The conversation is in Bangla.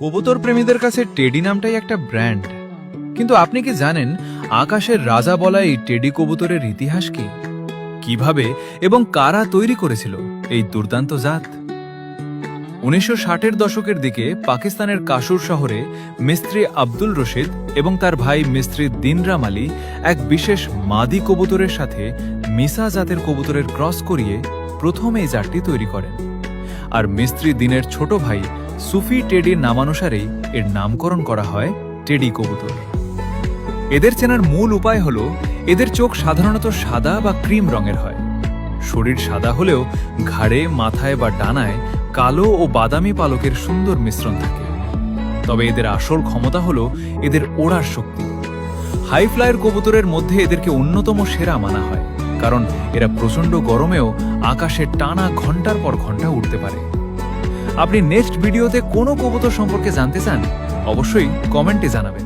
কবুতর প্রেমীদের কাছে টেডি নামটাই একটা ব্র্যান্ড। কিন্তু আপনি কি জানেন আকাশের রাজা বলা এই টেডি কবুতরের ইতিহাস কি? কিভাবে এবং কারা তৈরি করেছিল এই দুর্দান্ত জাত? 1960-এর দশকের দিকে পাকিস্তানের কাসুর শহরে মিস্ত্রি আব্দুল রশিদ এবং তার ভাই মিস্ত্রি দিনরাম আলী এক বিশেষ মাদি কবুতরের সাথে মিসা জাতের কবুতরের ক্রস করিয়ে প্রথম এই জাতটি তৈরি করেন। আর মিস্ত্রি দিনের ছোট ভাই সুফি টেডির নামানুসারেই এর নামকরণ করা হয় টেডি কবুতর। এদের চেনার মূল উপায় হল এদের চোখ সাধারণত সাদা বা ক্রিম রঙের হয়। শরীর সাদা হলেও ঘাড়ে, মাথায় বা ডানায় কালো ও বাদামি পালকের সুন্দর মিশ্রণ থাকে। তবে এদের আসল ক্ষমতা হল এদের ওড়ার শক্তি। হাই ফ্লায়ার কবুতরের মধ্যে এদেরকে অন্যতম সেরা মানা হয়, কারণ এরা প্রচণ্ড গরমেও আকাশে টানা ঘন্টার পর ঘন্টা উঠতে পারে। আপনি নেক্সট ভিডিওতে কোন কবুতর সম্পর্কে জানতে চান অবশ্যই কমেন্টে জানাবেন।